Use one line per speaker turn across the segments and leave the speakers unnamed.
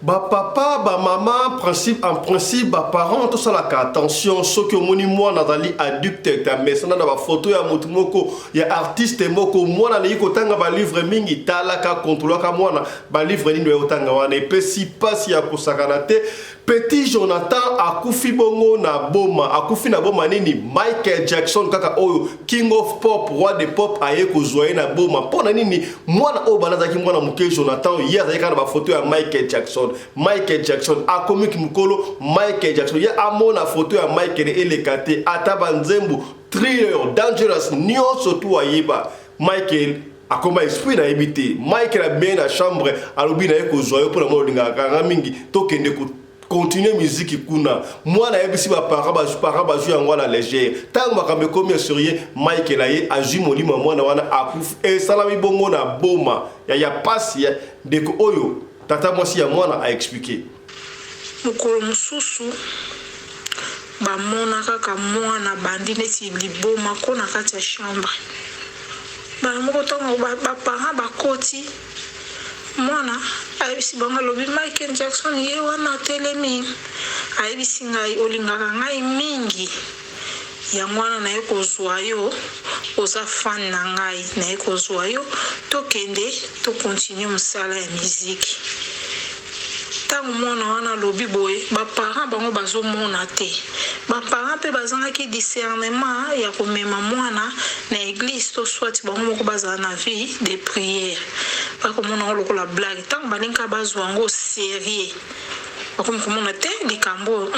Ba papa, ba maman, en principe, ba parents, tout ça la attention, ce que moni moi nazali adulte, ta mesana na ba photo ya mutu moko, ya artiste moko, moi na yiko tanga ba livre mingi tala ka contrôler ka moi na ba livre ni ndo tanga wana et puis si passe ya kusakana te. Petit Jonathan akufi bongo na boma, akufi na boma nini Michael Jackson kaka oyo King of Pop, roi de pop aye kozwaye na boma. Pona nini mwana o banazaki mwana muke Jonathan hier azali kana ba photo ya Michael Jackson. Michael Jackson akomi kimukolo Michael Jackson ya amona photo ya Michael elekate ataba nzembu Thriller Dangerous nyonso tu ayeba Michael akoma esprit na ebité. Michael a bien na chambre alobi na ye kozwaye pona mo linga kanga mingi tokende ko continuer musique kuna moi na yebisi ba parents yango la légère tant makambe komi sérieux Michael aye azui molimo mwana wana akuf et salami bongo na boma ya pasi de ko oyo tata mwasi ya mwana a expliquer
mukolo mususu bamona kaka mwana bandi neti liboma kona kati ya chambre moko tongo ba parents bakoti mwana ayebisi bango lobi Michael Jackson ye wana telemi ayebisi ngai olingaka ngai mingi ya mwana na ye kozwa yo oza fan na ngai na ye kozwa yo tokende tokontinue mosala ya miziki ntango mwana wana lobi boye baparent bango bazomona te baparent mpe bazangaki discernement ya komema mwana na église to swati bango moko bazala na vie de prière bakomona ngo lokola blague ntango balinga bazwa yango sérieux bakomi komona te likambo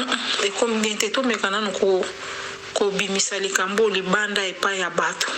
ekomi bien te tomeka nano kobimisa likambo libanda epai ya bato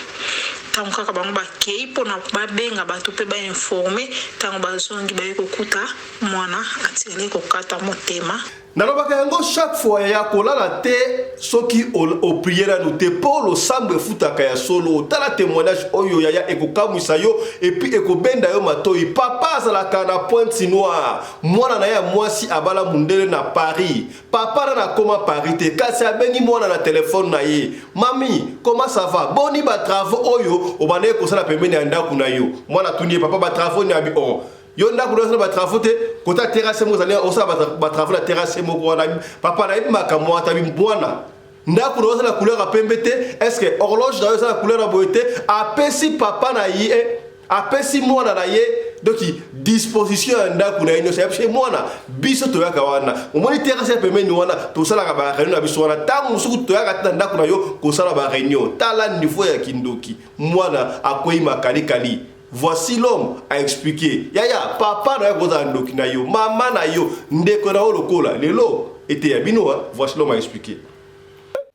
ntango kaka bango bakei mpona babenga bato mpe bainforme ntango bazongi baye kokuta mwana atikali kokata motema
nalobaka yango chaque fois ya kolala te soki o priera nous te polo sambe futaka ya solo tala témoignage oyo yaya ekokamwisa yo et puis ekobenda yo matoi papa azalaka na pointe noire mwana na ya mwasi abala mundele na Paris papa na koma Paris te kasi abengi mwana na telefone na ye mami comment ça va boni ba travaux oyo obane kosala pembeni ya ndako na yo mwana tuni papa ba travaux ni abi oh yo ndako na ba travaux te kota terrasse mo zali osa ba travaux la terrasse mo ko na papa na ibaka mo atabi mwana ndako na la couleur a pembe te est-ce que horloge na yo la couleur a boyete apesi papa na ye apesi mwana na ye donc disposition ya ndako na yo c'est mwana biso to yaka wana omoni terrasse pembe ni wana to sala ka ba réunion na biso wana tangu suku to yaka ndako na yo ko sala ba réunion tala niveau ya kindoki mwana akoyi makali kali. Voici l'homme a expliqué. Yaya, papa na yokoza ndoki na yo, mama na yo, ndeko na lokola. Lelo était yabino, voici l'homme a expliqué.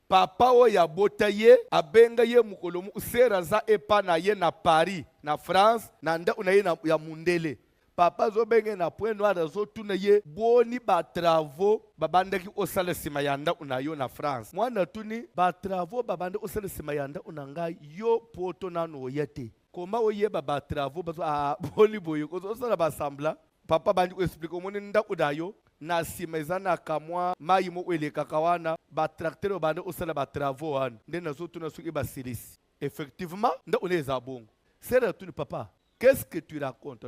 Papa o ya botaye abenga ye mukolo mu sera za epa na ye na Paris, na France, na nda una ye na ya mundele. Papa zo benge na point noir zo tuna ye boni ba travaux babandaki osala sima yanda una yo na France. Mwana tuni ba travaux babande osala sima yanda una ngai yo poto na no yete. Comment oye baba travaux bazo a boli boyo ko so ba sambla papa bandi ko explique omoni nda udayo na simezana kamwa mayi mo ele kakawana ba tracteur bande osala ba travaux wan ndena zo tuna suki ba silis effectivement nda oneza bongo c'est retourne papa qu'est-ce que tu racontes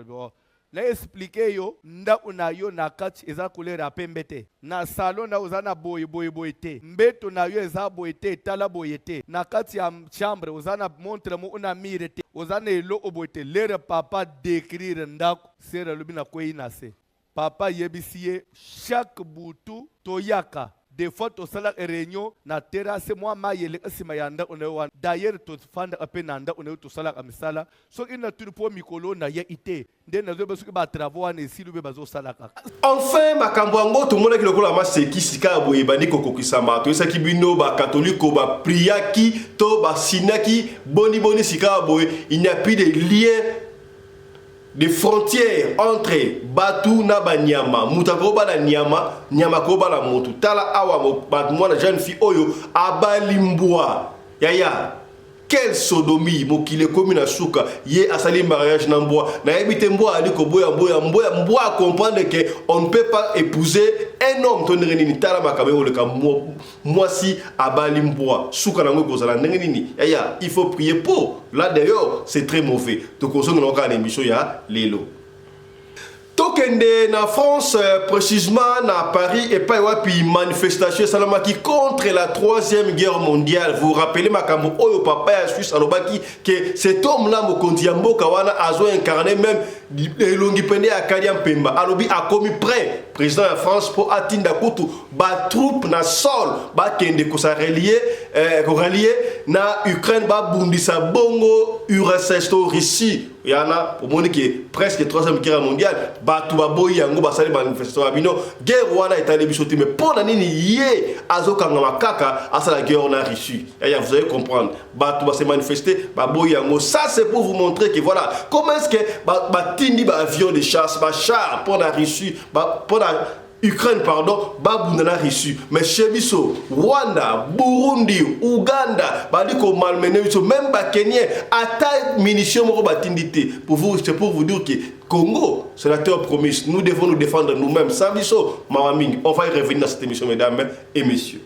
na expliquer yo nda unayo na kati eza couleur ya pembe te na salon na uzana boye te mbeto na yo eza boye te tala boye te na kati ya chambre uzana montre mo una mire te uzana elo oboye te lere papa décrire ndako sera lubina koina se papa yebisiye chaque butu toyaka des fois to sala réunion na terrasse moi mayele asima yanda onewa d'ailleurs to fanda apenanda onewa to sala amisala so ina tupo mikolo na ye ite nde na zo besuki ba travaux na esilu be bazo sala kaka
enfin makambo yango to mona ki lokola ma sekisika boye bandi kokokisama to esaki bino ba catholique ba priaki to ba sinaki boni sika boye il n'y a plus de lien des frontières entre Batu na Banyama, Mutakoba na Nyama, Nyamakoba na Motu, Tala Awa, Batmouana, jeune fille Oyo, Abalimbwa, Yaya, quelle sodomie, Mokile commune à Souka, Ye Asali mariage Namboa, na ebite Mboa, Aliko Boya, Mboa comprendre que on ne peut pas épouser un homme, Tonnerini, Tala Makabe, ou le cas, moi si Abalimbwa, Souka Nango Kozala, Nenini, Yaya, il faut prier pour. Là d'ailleurs, c'est très mauvais. Donc on se dit qu'on a une émission, il y a Lélo. Tokende na France, précisément na Paris, et pas wapi manifestation salamaki contre la 3e guerre mondiale. Vous vous rappelez Makambo Oyo Papa ya Suisse Alobaki que cet homme-là Mokondiambo Kawana a incarné même Elongi Pende à Kadiam Pemba. Alobi a commis prêt président de France pour atteindre Koutou ba troupe na sol ba kende ko sa relier na Ukraine ba bundisa bongo URSS to Russie. Yana pour moi qui presque 3e guerre mondiale batu baboyi yango basali manifestation abino guerre wana etali bisoti mais pour nani yé azokanga makaka asa la guerre na Russie. Et vous allez comprendre batu ba se manifester baboyi yango, ça c'est pour vous montrer que voilà comment est-ce que ba tindi ba avion de chasse ba char pour la Russie pour la Ukraine pardon babundana Russie mais chez biso Rwanda, Burundi, Uganda baliko malmené biso même ba Kenya attaque munitions moko batindité pour vous, c'est pour vous dire que Congo c'est la terre promise, nous devons nous défendre nous-mêmes sans biso mamaming. On va y revenir dans cette émission mesdames et messieurs.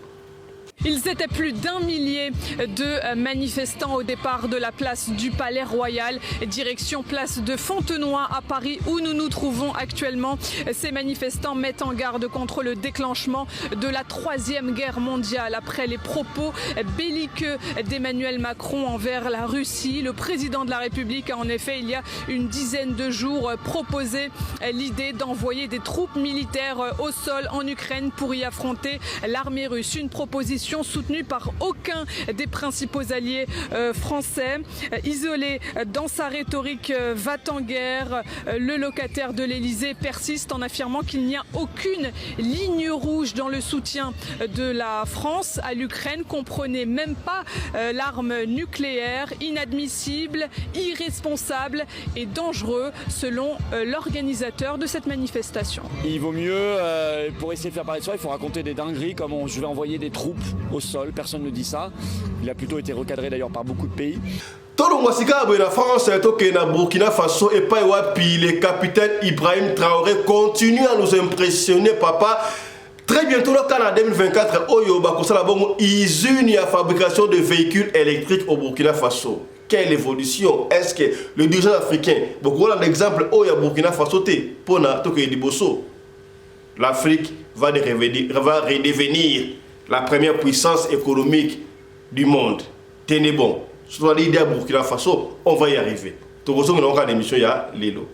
Ils étaient plus d'1 millier de manifestants au départ de la place du Palais Royal, direction place de Fontenoy à Paris où nous nous trouvons actuellement. Ces manifestants mettent en garde contre le déclenchement de la 3e guerre mondiale. Après les propos belliqueux d'Emmanuel Macron envers la Russie, le président de la République a en effet il y a une dizaine de jours proposé l'idée d'envoyer des troupes militaires au sol en Ukraine pour y affronter l'armée russe. Une proposition soutenue par aucun des principaux alliés français. Isolé dans sa rhétorique va-t-en-guerre, le locataire de l'Elysée persiste en affirmant qu'il n'y a aucune ligne rouge dans le soutien de la France à l'Ukraine. Comprenez même pas l'arme nucléaire, inadmissible, irresponsable et dangereux selon l'organisateur de cette manifestation. Il vaut mieux, pour essayer de faire parler de soi, il faut raconter des dingueries comme je vais envoyer des troupes au sol, personne ne dit ça. Il a plutôt été recadré d'ailleurs par beaucoup de pays.
Tolo Mwasika na France, na Burkina Faso et pas wapi, le capitaine Ibrahim Traoré continue à nous impressionner papa. Très bientôt, en 2024, Oyo Bakosala Bongo usine à fabrication de véhicules électriques au Burkina Faso. Quelle évolution! Est-ce que le dirigeant africain, beaucoup d'exemples, Oyo Burkina Faso, Pona, Toke Diboso, l'Afrique va redevenir la première puissance économique du monde. Tenez bon. Soit l'idée à Burkina Faso, on va y arriver. Donc, on a une émission, il y a Lilo.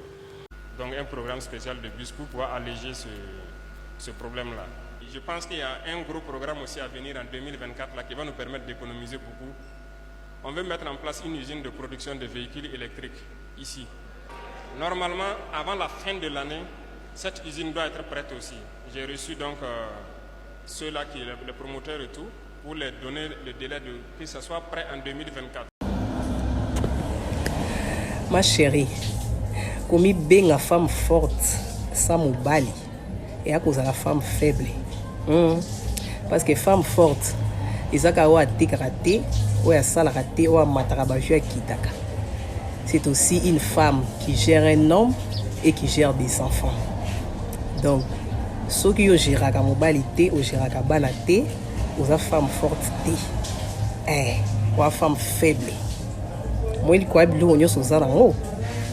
Donc, un programme spécial de bus pour pouvoir alléger ce problème-là. Je pense qu'il y a un gros programme aussi à venir en 2024 là, qui va nous permettre d'économiser beaucoup. On veut mettre en place une usine de production de véhicules électriques ici. Normalement, avant la fin de l'année, cette usine doit être prête aussi. J'ai reçu donc ceux-là qui sont les promoteurs et tout, pour les donner le délai de que ce soit prêt en 2024.
Ma chérie, comme une femme forte, sans mobali, et à cause de la femme faible. Parce que femme forte, ils ont été karaté, ou à salaraté, ou à matarabajou kitaka. C'est aussi une femme qui gère un homme et qui gère des enfants. Donc, ceux qui gèrent la mobilité, ou gèrent la banalité, ou la femme forte, ou la femme faible. Moi, il croit que nous sommes tous en haut,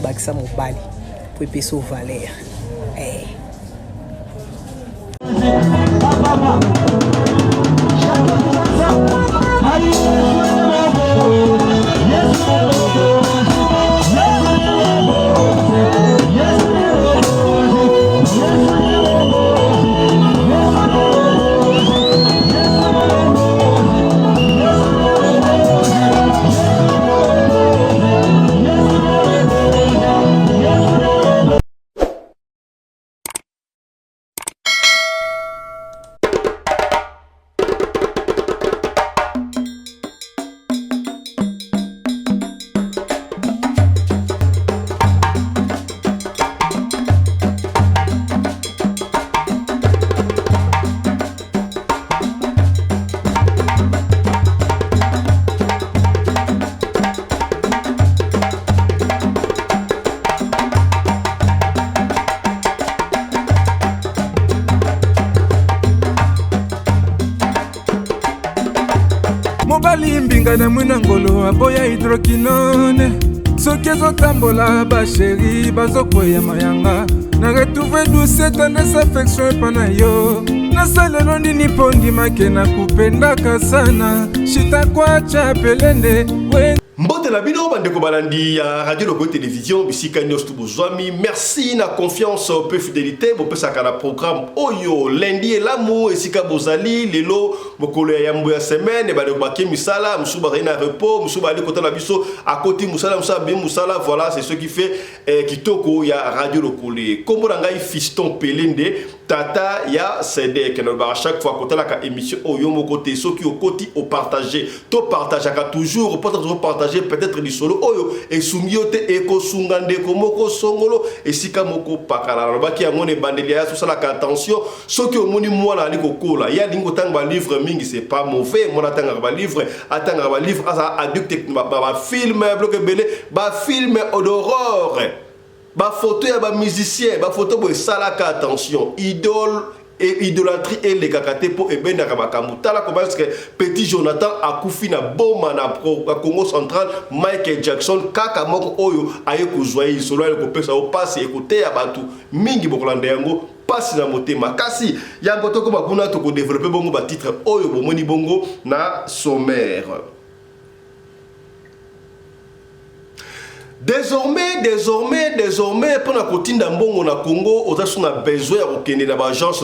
mais ça mobile, pour payer sa valeur.
na mwina ngolo aboya hydroquinone soki ezotambola basheri bazokwea mayanga na retrouve douce tendresse affection epa na yo nasalelo nini mpo ndimake na kupendaka sana shitakwacha pelende
Mbote la bino bandeko balandi ya Radio Logo Télévision bisika nyos tu bozwami merci na confiance peu fidélité bo pesa kana programme oyo lundi et l'amour esika bozali lelo bokolo ya yambo ya semaine ba baké misala musuba na repos musuba ali kota na biso à côté musala musa bien musala voilà c'est ce qui fait kitoko ya Radio Logo kombo ngai fiston pelende tata ya CD que à chaque fois kota la émission oyo mo côté soki au côté au partager to partager toujours peut-être partager peut-être du solo oyo et sumiote eko sungande komoko songolo et sika moko pakala baki ya ngone bandelia tout ça la attention soki omoni mwana ali kokola ya lingo tanga livre mingi c'est pas mauvais mona tanga ba livre atanga ba livre asa adducte ba film bloqué belé ba film d'horreur ba photo ya ba musicien ba photo bo salaka attention idole et idolâtrie et les kakate pour ebenda kabakamutala parce que petit Jonathan a koufi na bomba na Congo central Michael Jackson kaka moko oyo aye kozwai solo ale kopesa o passe écouter ya batu mingi bokolanda yango passe na motema kasi yango toko bakuna to ko développer bongo ba titre oyo bomoni bongo na sommaire. Désormais, pour la cotine d'ambongo na Congo, on a besoin de l'agence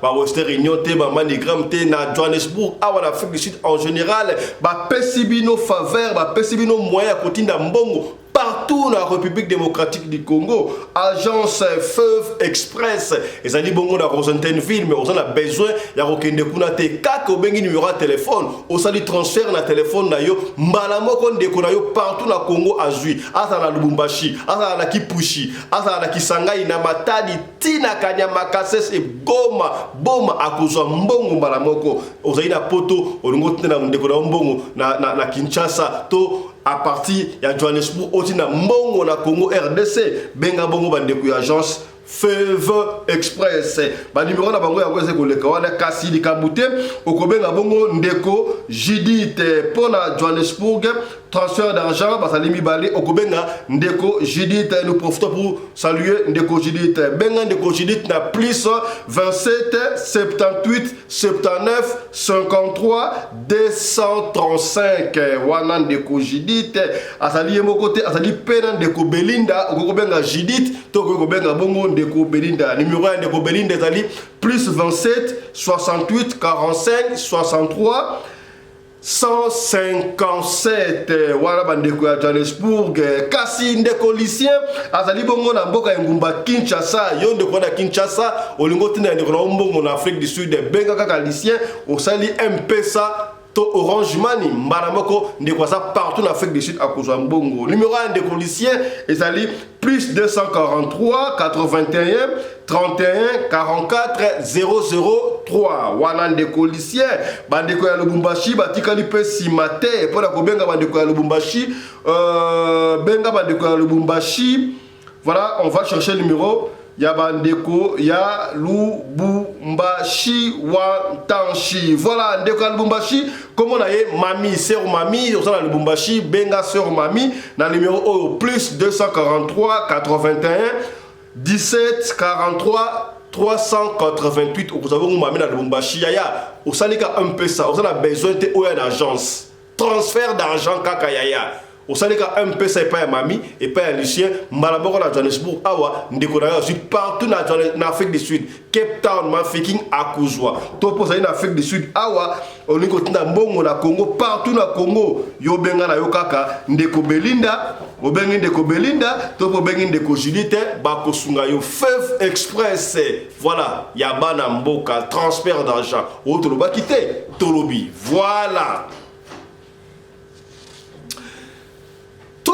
la Western Union, la Manigram, na Johannesburg, à l'Afrique du Sud en général, ba pesibino faveur, ba pesibino moyen cotine d'ambongo. Partout dans la République démocratique du Congo, agence Feuve Express, et ça dit bongo dans Rosentenville, mais on a besoin, il y a aucun décounate, kako bengi numéro de téléphone, on s'allie transfert na téléphone na yo, malamo kon découna yo partout dans Congo azui, asa na Lubumbashi, asa na Kipushi, asa na Kisangani, na Matadi, Tina Kanyama Kasses et Goma, Boma akozwa mbongo malamoko, on a na poto, on a na découna mbongo na Kinshasa, to à partir de Johannesburg, au na mbongo na Congo RDC, benga bongo bandeko ya agence Feuve Express. Ba numéro na bango ya kwese koleka wana kasi likambute okobenga bongo ndeko Judith pour na Johannesburg transfert d'argent basali mibale okobenga ndeko Judith. Nous profitons pour saluer ndeko Judith. Benga ndeko Judith na plus 27 78 79 53 235 wana ndeko Judith asali yemo côté asali pena ndeko Belinda okobenga Judith to okobenga bongo ndeko Belinda. Numéro 1 ndeko Belinda asali plus 27 68 45 63 157 wala bandeko ya Johannesburg kasi ndeko Lucien azali bongo na mboka ya Ngumba Kinshasa yo ndeko na Kinshasa olingo tina ndeko na mbongo na Afrique du Sud benga kaka Lucien osali M-Pesa to Orange Money mbaramoko ndeko za partout en Afrique du Sud akozwa mbongo. Numéro 1 ndeko Lucien ezali plus 243 81 31 44 003 wana ndeko Lucien bandeko ya Lubumbashi batikali pe simate pour la kobenga bandeko ya Lubumbashi benga bandeko ya Lubumbashi. Voilà, on va chercher le numéro ya bandeko ya Lubumbashi Wantanshi. Voilà, ndeko ya Lubumbashi comme on a mami sœur mami on a Lubumbashi benga sœur mami na numéro au plus 243 81 17 43 388 vous avez un mami na Lubumbashi yaya au salika un peu ça on a besoin de oya d'agence transfert d'argent kaka yaya au salika un peu ça pas mami et pas Lucien malaboko na Johannesburg awa ndeko na aussi partout na Afrique du Sud Cape Town mafiking akuzwa to posa na Afrique du Sud awa olingo tinda mbongo na Congo partout na Congo yo benga na yo kaka ndeko Belinda obengi ndeko Belinda to po bengi ndeko Judith bako sunga yo Feuve Express. Voilà ya bana mboka transfert d'argent autre ba quitter tolobi voilà.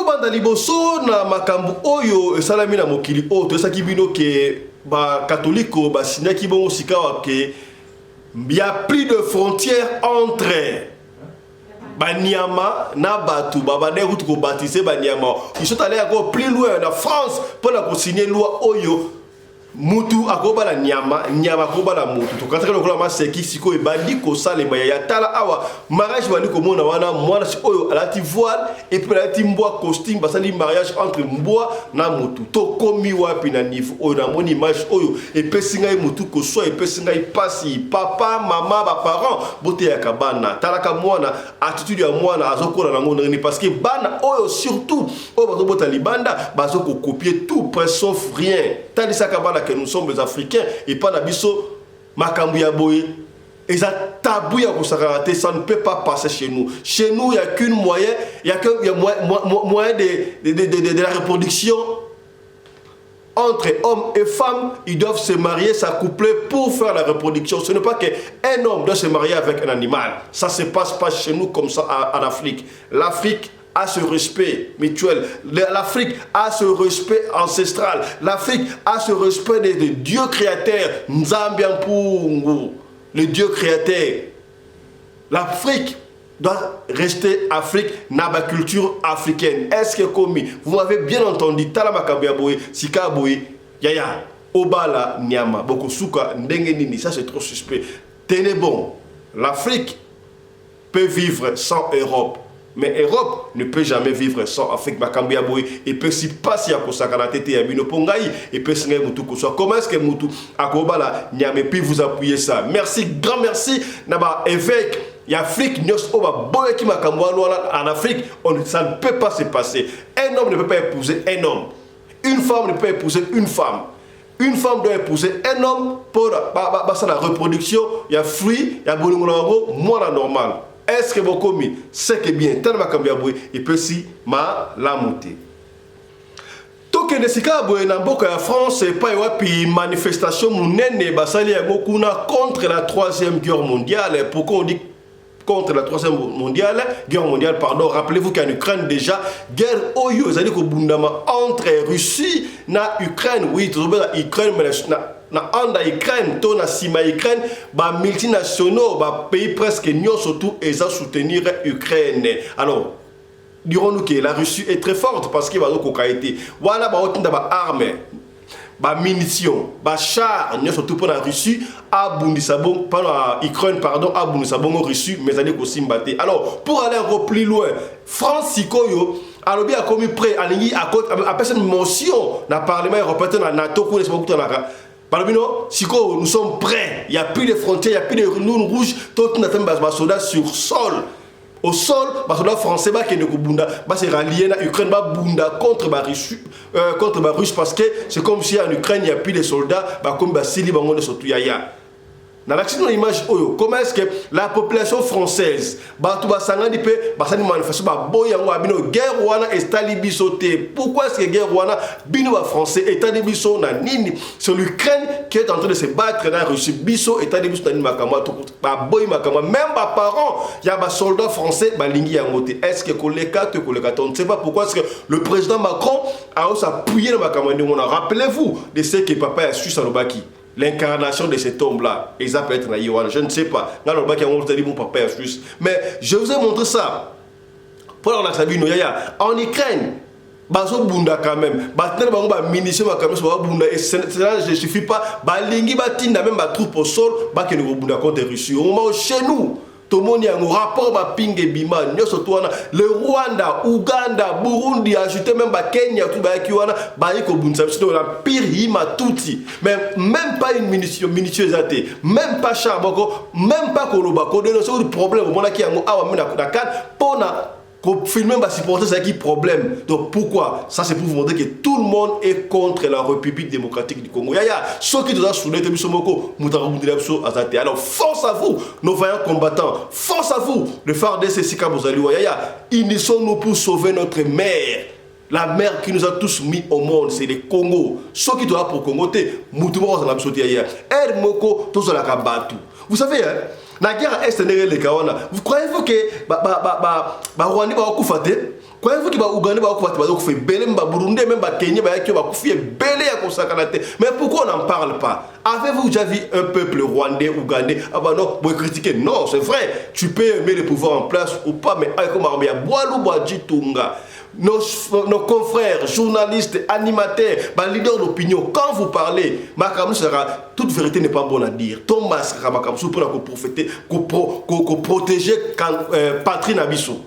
Banda liboso na makambu oyo esalami na mokili oyo tosaki bino ke ba katoliko basinyaki bongo sikawa ke ya plus de frontières entre Banyama na batu babane route ko baptiser Banyama. Ils sont allés encore plus loin en France pour la signer loi oyo mutu akoba la nyama akoba la mutu to kataka lokola maseki siko ebandi ko salema ya tala awa mariage bandi ko mona wana mwana si oyo alati voile et puis alati mbwa costume basali mariage entre mbwa na mutu to komi wapi na niveau oyo na moni image oyo epesinga mutu ko so epesinga pasi papa mama ba parents bote ya kabana talaka mwana attitude ya mwana azokola na ngona ni parce que bana oyo surtout oyo bazobota libanda bazoko copier tout presque sauf rien talisa kabana que nous sommes les Africains et pas nabiso makambu ya boye et ça tabou ya kosakaraté ça ne peut pas passer chez nous. Chez nous il y a qu'un moyen, il y a moyen de la reproduction entre hommes et femmes, ils doivent se marier, s'accoupler pour faire la reproduction. Ce n'est pas qu'un homme doit se marier avec un animal. Ça se passe pas chez nous comme ça en Afrique. L'Afrique a ce respect mutuel. L'Afrique a ce respect ancestral. L'Afrique a ce respect des dieux créateurs. Nzambiampungu, le dieu créateur. L'Afrique doit rester Afrique, naba culture africaine. Est-ce que commis, vous m'avez bien entendu, Talamakambi Aboye, Sika Aboye, Yaya, Obala, Nyama, Bokosuka, Ndengenini, ça c'est trop suspect. Tenez bon, l'Afrique peut vivre sans Europe. Mais Europe ne peut jamais vivre sans Afrique. Makambi Aboye, et peut si passer à Kosakana Tete Yabino Pongaï, et peut se Moutou Koso. Comment est-ce que Moutou Akobala Nyame puis vous appuyez ça? Merci, grand merci. Naba évêque. L'Afrique, en Afrique, ça ne peut pas se passer. Un homme ne peut pas épouser un homme. Une femme ne peut pas épouser une femme. Une femme doit épouser un homme pour la reproduction. Il y a fruit, il y a bolongo, moi normal. Est-ce que vous commis? C'est que bien, tellement et peut si ma la montée. Tout que nesika boye na mboka ya France et pas wapi manifestation munene basali ya ngokuna contre la 3e guerre mondiale. Pourquoi on dit contre la 3e guerre mondiale, pardon, rappelez-vous qu'en Ukraine déjà, guerre oyo, c'est-à-dire que bundama entre Russie na Ukraine, oui, tout le Ukraine, mais na anda Ukraine, to na sima Ukraine, ba multinationaux, ba pays presque nyo surtout, et ça soutenir Ukraine. Alors, dirons-nous que la Russie est très forte parce qu'il va donc kokaité. Voilà, ba otinda ba armes. Ba munitions, ba chars, surtout pour la Russie, à Bundisabon, pendant Ukraine, pardon, à Bundisabon, Russie, mais allez aussi mbaté. Alors, pour aller encore plus loin, France Sikoyo, alors bien commis prêt à l'ingui à côté, à personne mention, dans le Parlement européen, dans la NATO, pour les beaucoup de la. Parlement, Sikoyo, nous sommes prêts. Il n'y a plus de frontières, il n'y a plus de lunes rouges, tout le monde soldats sur sol. Au sol, les soldats français se rallier à l'Ukraine contre la Russie parce que c'est comme si en Ukraine il n'y a plus de soldats comme Sili Bangon de Sotuyaya. Dans l'accident de l'image, comment est-ce que la population française, pourquoi est-ce que la guerre wana bino français état de biso na nini c'est l'Ukraine qui est en train de se battre dans la Russie biso état de biso na makama boy makama même ba parents il y a des soldats français balingi yango te est-ce que koleka on ne sait pas pourquoi est-ce que le président Macron a aussi appuyé le makama on a rappelez-vous de ce que papa a su Salobaki. L'incarnation de cet homme-là, et ça peut être Naïwan, je ne sais pas. Mon papa est juste. Mais je vous ai montré ça. Pour la Sabine, en Ukraine, bazo bunda quand même. Batner bango munitions quand même bunda et cela ne suffit pas. Balingi batinda même ba troupe au sol, ba que nous bunda contre Russie. Au moment chez nous, tout le monde y a un rapport ba pingue bima, le Rwanda, Ouganda, Burundi, ajouté même ba Kenya, tout ba kiwana, ba yiko bunsa, c'est la pire hima touti. Mais même pas une minutieuse athée, même pas charbon, même pas koloba, qu'on dénonce le problème, on a qui a un awa mena kudakan, pona filmer va supporter ça qui problème. Donc pourquoi? Ça c'est pour vous montrer que tout le monde est contre la République démocratique du Congo. Yaya, ceux qui doivent soulever des bisomoko, alors force à vous, nos vaillants combattants, force à vous, le phare de Sika Bozaliwa. Yaya, unissons-nous pour sauver notre mère. La mère qui nous a tous mis au monde, c'est le Congo. Ceux qui doivent pour Congo, Moutoumo, ça n'a pas sauté ailleurs. Moko, tous la Kabatu. Vous savez, hein? La guerre est le Kawana. Vous croyez-vous que Rwanda va couper? Croyez-vous que Ouganda va couper? Belé, Burundi, même Kenya va couper belé à Kosakanate. Mais pourquoi on n'en parle pas? Avez-vous déjà vu un peuple rwandais, ougandais? Ah bah non, vous critiquer. Non, c'est vrai. Tu peux aimer le pouvoir en place ou pas, mais comme Armia, Boalou Badji Tunga. nos confrères, journalistes, animateurs, leaders d'opinion, quand vous parlez, toute vérité n'est pas bonne à dire. Thomas pour profiter, pour protéger patrie Nabiso.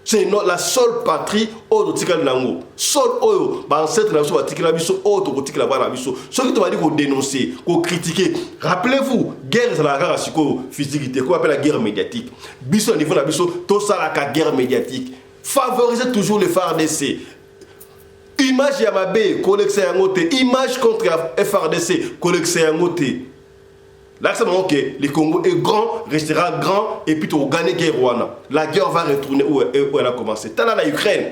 C'est la seule patrie au Tikal Nango. Seul oyo, ancêtre Nabiso, Tikal Nabiso, autre Tikal Nabiso. Ce qui doit dire qu'on dénoncer, qu'on critiquer. Rappelez-vous, guerre c'est la guerre physique, qu'on appelle la guerre médiatique. Biso niveau Nabiso, tout ça la guerre médiatique. Favorisez toujours les FARDC. Image Yamabe, collection Yangote. Image contre FARDC, collection Yangote. Là, c'est bon, ok, le Congo est grand, restera grand, et puis tu vas gagner la guerre. La guerre va retourner où elle a commencé. Tu as la Ukraine.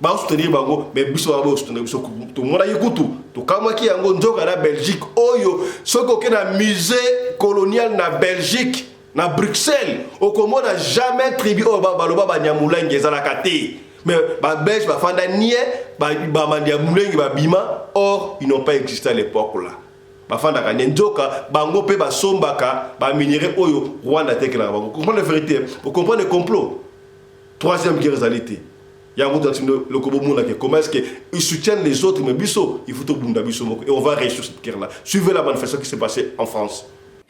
Bah, on soutenir Bango, mais Bissou va soutenir Bissou. Tout le monde a écouté. Tout comme qui a un la Belgique, Oyo, ce qu'on a un musée colonial na Belgique, na Bruxelles, au Congo n'a jamais tribu au Baloba Banyamoulengue Zalakate. Mais les Belges, les Fandaniens, les Banyamoulengue, les Bima, or, ils n'ont pas existé à l'époque là. Bafanda ka njoka bango pe ba sombaka ba minéraux oyo Rwanda tekela bango. Vous comprenez la vérité, vous comprenez le complot. Troisième guerre zalité. Il y a un monde le Kobo Mouna qui comment est-ce qu'ils soutiennent les autres mais biso il faut tout bunda biso et on va réussir cette guerre là. Suivez la manifestation qui s'est passée en France.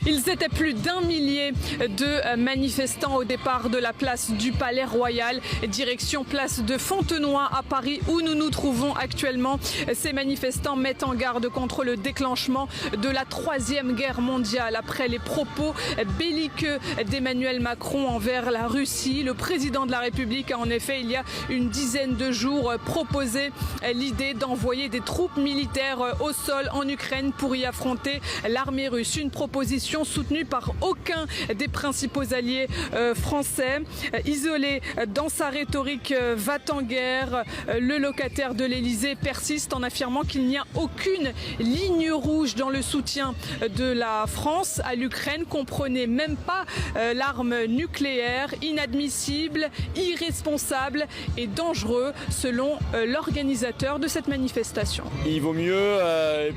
Ils étaient plus d'1 millier de manifestants au départ de la place du Palais Royal, direction place de Fontenoy à Paris où nous nous trouvons actuellement. Ces manifestants mettent en garde contre le déclenchement de la Troisième Guerre mondiale après les propos belliqueux d'Emmanuel Macron envers la Russie. Le président de la République a en effet, il y a une dizaine de jours, proposé l'idée d'envoyer des troupes militaires au sol en Ukraine pour y affronter l'armée russe. Une proposition soutenu par aucun des principaux alliés français. Isolé dans sa rhétorique va-t-en-guerre, le locataire de l'Elysée persiste en affirmant qu'il n'y a aucune ligne rouge dans le soutien de la France à l'Ukraine. Comprenez même pas l'arme nucléaire, inadmissible, irresponsable et dangereux selon l'organisateur de cette manifestation.
Il vaut mieux,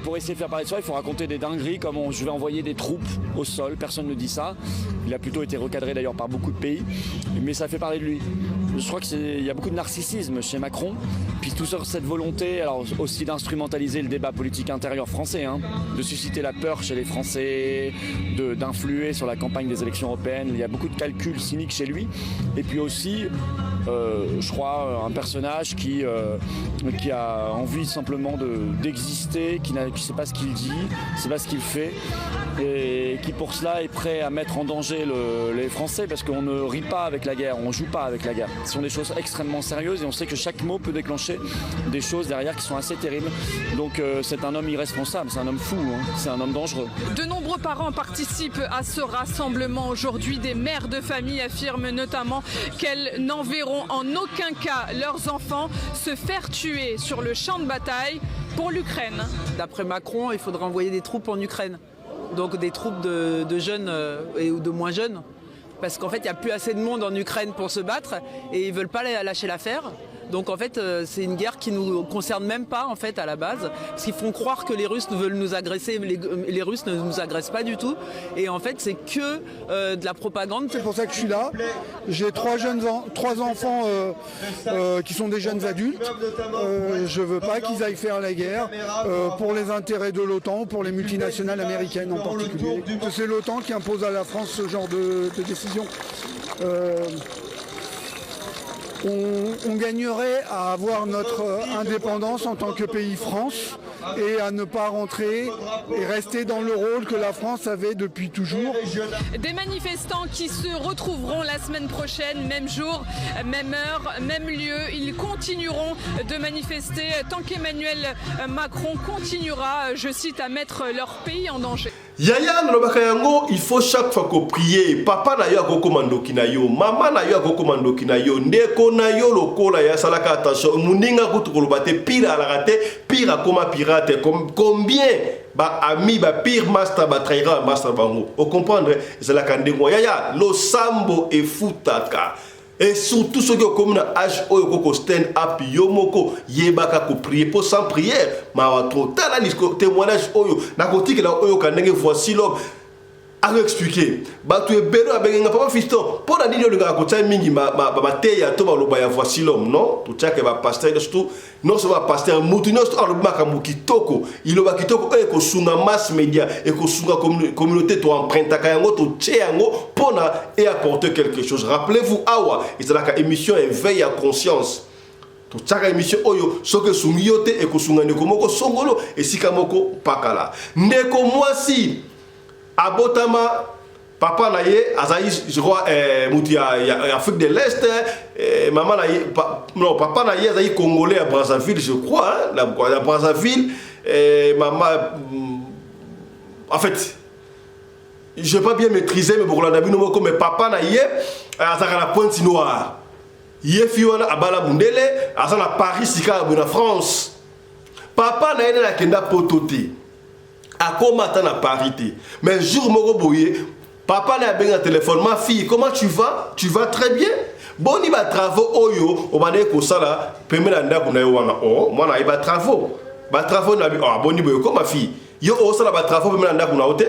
pour essayer de faire parler de soi, il faut raconter des dingueries comme je vais envoyer des troupes au sol, personne ne dit ça. Il a plutôt été recadré d'ailleurs par beaucoup de pays, mais ça fait parler de lui. Je crois qu'il y a beaucoup de narcissisme chez Macron, puis tout sur cette volonté, alors aussi d'instrumentaliser le débat politique intérieur français, de susciter la peur chez les Français, d'influer sur la campagne des élections européennes. Il y a beaucoup de calculs cyniques chez lui, et puis aussi, je crois, un personnage qui a envie simplement d'exister, qui ne sait pas ce qu'il dit, ne sait pas ce qu'il fait, et qui pour cela est prêt à mettre en danger les Français parce qu'on ne rit pas avec la guerre, on ne joue pas avec la guerre. Ce sont des choses extrêmement sérieuses et on sait que chaque mot peut déclencher des choses derrière qui sont assez terribles. Donc c'est un homme irresponsable, c'est un homme fou, c'est un homme dangereux.
De nombreux parents participent à ce rassemblement aujourd'hui. Des mères de famille affirment notamment qu'elles n'enverront en aucun cas leurs enfants se faire tuer sur le champ de bataille pour l'Ukraine.
D'après Macron, il faudrait envoyer des troupes en Ukraine. Donc des troupes de jeunes ou de moins jeunes. Parce qu'en fait, il n'y a plus assez de monde en Ukraine pour se battre et ils ne veulent pas lâcher l'affaire. Donc en fait, c'est une guerre qui ne nous concerne même pas en fait à la base. Parce qu'ils font croire que les Russes veulent nous agresser, mais les Russes ne nous agressent pas du tout. Et en fait, c'est que de la propagande.
C'est pour ça que je suis là. J'ai trois enfants qui sont des jeunes adultes. Je veux pas qu'ils aillent faire la guerre pour les intérêts de l'OTAN, pour les multinationales américaines en particulier. C'est l'OTAN qui impose à la France ce genre de décision. On gagnerait à avoir notre indépendance en tant que pays France et à ne pas rentrer et rester dans le rôle que la France avait depuis toujours.
Des manifestants qui se retrouveront la semaine prochaine, même jour, même heure, même lieu. Ils continueront de manifester tant qu'Emmanuel Macron continuera, je cite, à mettre leur pays en danger.
Yaya Nobakayango, il faut chaque fois qu'on prie. Papa na yo akokomando kinayo, maman na yo akokomando kinayo, ndeko na yo lokola ya salaka attention, muninga kutukolobate pire à la raté, pire à koma pirate, combien ba ami ba pire master ba trahira master bango. Vous comprendre, salaka ndengo yaya lo sambo e futaka. Et surtout ceux qui ont comme un âge où stand up yomoko yebaka ko prier pour sans prière ma trop tala témoignage oyo na kotika la oyo kanenge voici l'homme a expliqué bato ebelo abenga papa fiston pour la nini olinga kotia mingi ma teya to baloba ya voici l'homme non to tiaka ba pasteur surtout non seulement pasteur mutu non surtout aloba ka mukitoko iloba kitoko e ko sunga mass media e ko sunga communauté to emprunta ka yango to tia yango pona et apporter quelque chose. Rappelez-vous awa izalaka émission éveil à conscience to tiaka émission oyo soke sungiyote e ko sunga ndeko moko songolo esika moko pakala ndeko mwasi abotama papa na ye azayi je crois mutu ya Afrique de l'Est maman na ye non papa na ye azayi congolais à Brazzaville je crois hein, la Brazzaville maman en fait je vais pas bien maîtriser mais pour la nabi no mais papa na ye azaka na Pointe Noire ye fiwana abala mundele azana Paris sika na France papa na ye na kenda pototé à comment t'as la parité. Mais jour moko boye, papa n'a bien un téléphone. Ma fille, comment tu vas? Tu vas très bien. Boni ba travaux oyo, o bane ko sala, pemela nda kuna yo wana. Oh, moi na ba travaux. Ba travaux na bi, oh boni boye ko ma fille. Yo o sala ba travaux pemela nda kuna ote.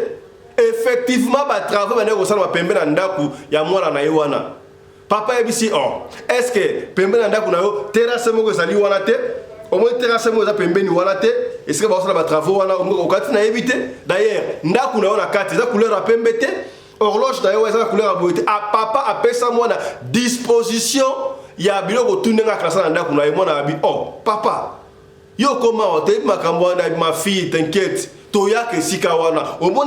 Effectivement ba travaux bane ko sala ba pemela nda ku ya mwana na yo wana. Papa ebisi oh, est-ce que pemela nda kuna yo terrasse moko sali wana te? Au moins terrasse moko za pembeni wana te. Est-ce que va ba travaux wana au kati na éviter d'ailleurs ndaku na ona kati za couleur a pembete horloge d'ailleurs za couleur a boité a papa a pesa mwana disposition ya biloko tunenga klasa na ndaku na mwana abi oh papa yo comment te makambo na ma fille t'inquiète toya ke sika wana au moins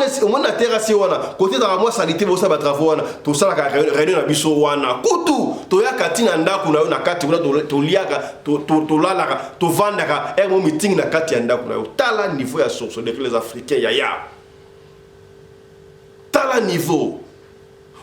terrasse wana côté dans moi salité bo sa ba travaux wana to sala ka réunion na biso wana kutu toya kati na ndaku na yo na kati wana to liaka to lalaka to vandaka mo meeting na kati ya ndaku na yo tala niveau ya source de les africains yaya tala niveau.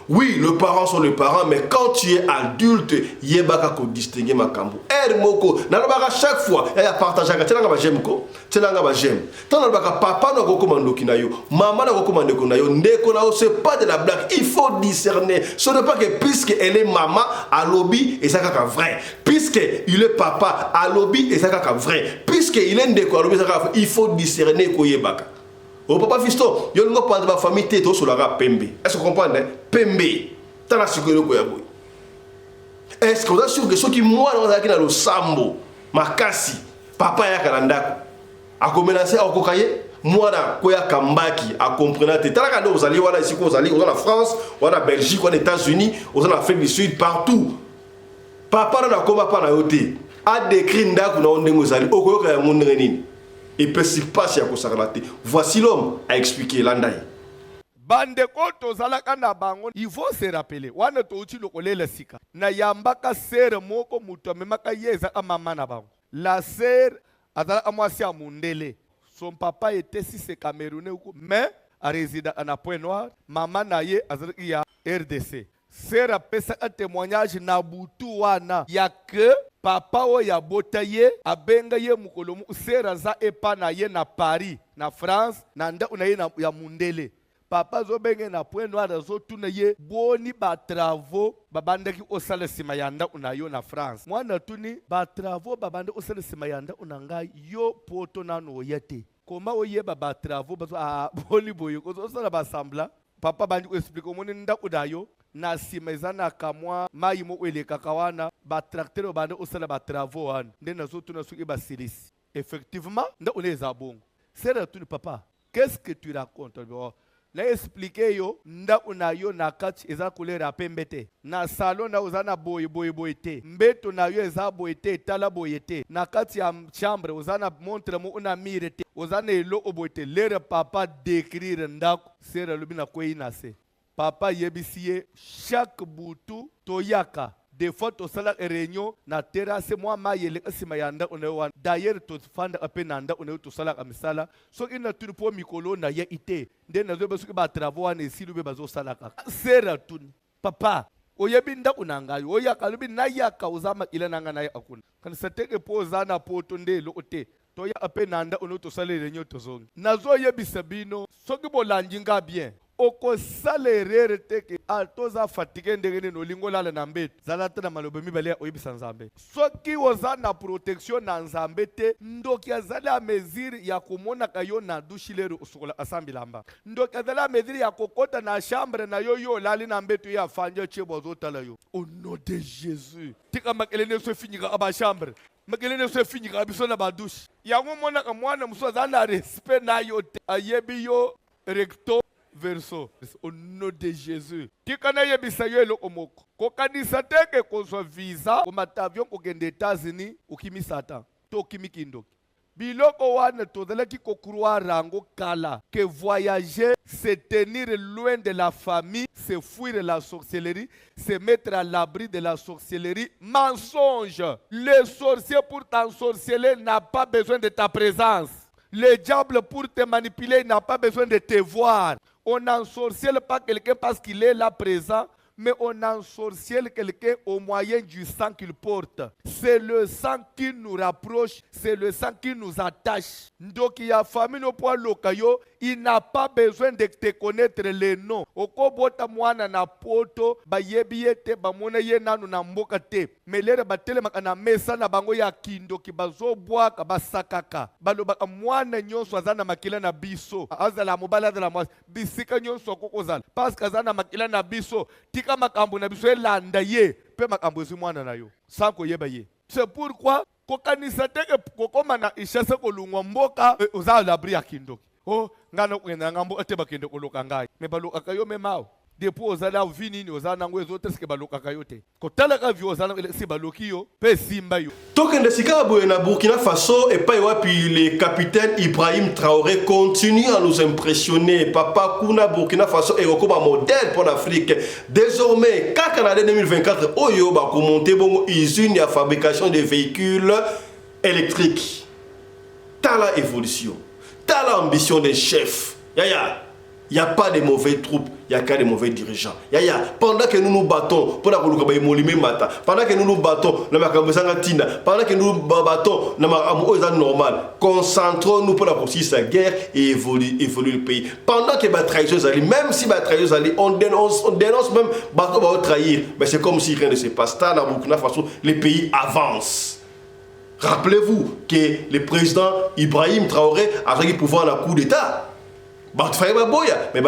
Oui, les parents sont les parents, mais quand tu es adulte, yebaka ko distinguer makambo. Moko, nalobaka chaque fois, ya partager ka telanga ba j'aime ko, telanga ba j'aime. Tant nalobaka papa na ko komando kinayo, maman na ko komando kinayo, ndeko na c'est pas de la blague, il faut discerner. Ce n'est pas que puisque elle est maman à lobby et ça ka vrai. Puisque il est papa à lobby et ça ka vrai. Puisque il est ndeko à lobby ça ka il faut discerner ko yebaka. Oh papa fiston, yo ngo pande ba famille te to solara pembe. Est-ce que vous comprenez? Pembe. Tana sikolo ko yaboy. Est-ce que vous êtes sûr que ceux qui moi dans le sambo, makasi, papa ya kanandako. A commencé à kokaye, moi na koya kambaki a comprendre te. Tala kando vous allez voilà ici vous allez en France, ou en Belgique, ou en États-Unis, ou en Afrique du Sud partout. Papa na koma pa na yote. A décrit ndako na ondengo zali okoyoka ya mondre nini. Et peut s'y passer à Kosarlate. Voici l'homme a expliqué l'andaï.
Bande koto zalaka na bango, il faut se rappeler. Wana to uchi lokolela sika. Na yambaka sere moko muto memaka yeza mama na bango. La sere azala amwasi a mundele. Son papa était si c'est Camerounais mais a résidé à Pointe-Noire. Maman na ye azala ya RDC. Sera pesa un témoignage na butu wana ya que papa o ya botaye abenga ye mukolomu sera za epa na ye na Paris na France na nda una ye na ya mundele papa zo benge na Pointe-Noire zo tuna ye boni ba travaux babandaki osala sima yanda una yo na France mwana tuni ba travaux babanda osala sima yanda una nga yo poto na no yete koma o ye ba travaux bazo boni boyo ko osala ba sambla papa bandi ko explique o moni nda udayo na simezana kamwa mai mo ele kakawana ba tracteur bande osala ba travaux wan ndena zo tuna suki ba silisi effectivement nda oneza bongo sera tu papa qu'est-ce que tu racontes na expliquer yo nda unayo na kati eza couleur pembete na salon na uzana boy te mbeto na yo eza boy te tala boy te na kati ya chambre uzana montre mo una mire te uzana elo oboy te lere papa décrire ndako sera lubina ko inase papa yebisie chaque boutou toyaka des fois to sala réunion na terrasse moi mayele asima yanda onewa d'ailleurs to fanda apenanda onewa to sala kamisala so ina tuni po mikolo na ye ite nde na zo besuki ba travaux na silu be bazo sala ka sera tuni papa oyebinda unangayo oyaka lubi na yaka uzama ile nanga na akuna kan seteke po zana po to nde lo ote toya apenanda onewa to sala réunion to zongi nazo yebisa bino soki bolanjinga bien okosala erreur te ke toza fatigué ndenge nini olingi olala na mbeto zala te na maloba mibale ya oyebisa nzambe soki oza na protection na nzambe te ndoki azali a mesure ya komonaka yo na dushi lero osokola asambilamba ndoki azali a mesure ya kokota na chambre na yo yo olali na mbeto ya fanja chebo azotala yo au nom de Jésus tika makele ne so finyika aba chambre makele ne so finyika biso na badouche yango monaka mwana muso azali na respect na yo te ayebi yo recto verso au nom de Jésus tikana yebisa yo eloko moko kokanisa te ke kozwa visa komata avion kokende États-Unis okimi Satan to okimi kindoki biloko wana tozalaki kokroire rango kala que voyager se tenir loin de la famille se fuir la sorcellerie se mettre à l'abri de la sorcellerie mensonge le sorcier pour t'ensorceler n'a pas besoin de ta présence. Le diable pour te manipuler n'a pas besoin de te voir. On n'ensorcelle pas quelqu'un parce qu'il est là présent, mais on ensorcelle quelqu'un au moyen du sang qu'il porte. C'est le sang qui nous rapproche, c'est le sang qui nous attache. Donc il y a famille no poids lokayo, il n'a pas besoin de te connaître les noms. Okobota mwana na poto, ba yebiete, ba mona ye nanu na mboka te. Mais lere batele makana mesa na bango ya kindo ki bazo boaka basakaka. Baloba mwana nyonso azana makila na biso. Azala mobala azala mwasi. Bisika nyonso kokozala. Parce que azana makila na biso. Tika makambo na biso elanda ye. Pe makambo ezi mwana na yo. Sanko yeba ye. C'est pourquoi kokanisa teke kokoma na ishase kolungwa mboka oza labri ya kindoki. Oh, ngana kwenda ngambo ate bakende koloka ngai. Me baloka kayo memao. Depo ozala vini ni ozana ngwe zote ske baloka kayo te. Kotala ka vi ozana si baloki yo pe simba yo.
Tokende sika boye na Burkina Faso et pa wapi le capitaine Ibrahim Traoré continue à nous impressionner. Papa kuna Burkina Faso est comme un modèle pour l'Afrique. Désormais, quand Canada 2024 oyo ba monter bongo usine ya fabrication de véhicules électriques. T'as la évolution. T'as l'ambition des chefs. Il n'y a pas de mauvais troupes, il n'y a qu'à de mauvais dirigeants. Pendant que nous nous battons pour la pendant que nous nous battons pendant que nous nous battons normal, concentrons-nous pour la poursuite de la guerre et évoluer le pays. Pendant que les trahisseurs allaient, même si les trahisseurs allaient, on dénonce même bateau trahir. Mais c'est comme si rien ne se passe. Dans Burkina Faso, les pays avancent. Rappelez-vous que le président Ibrahim Traoré a pris le pouvoir dans le coup d'État. Mais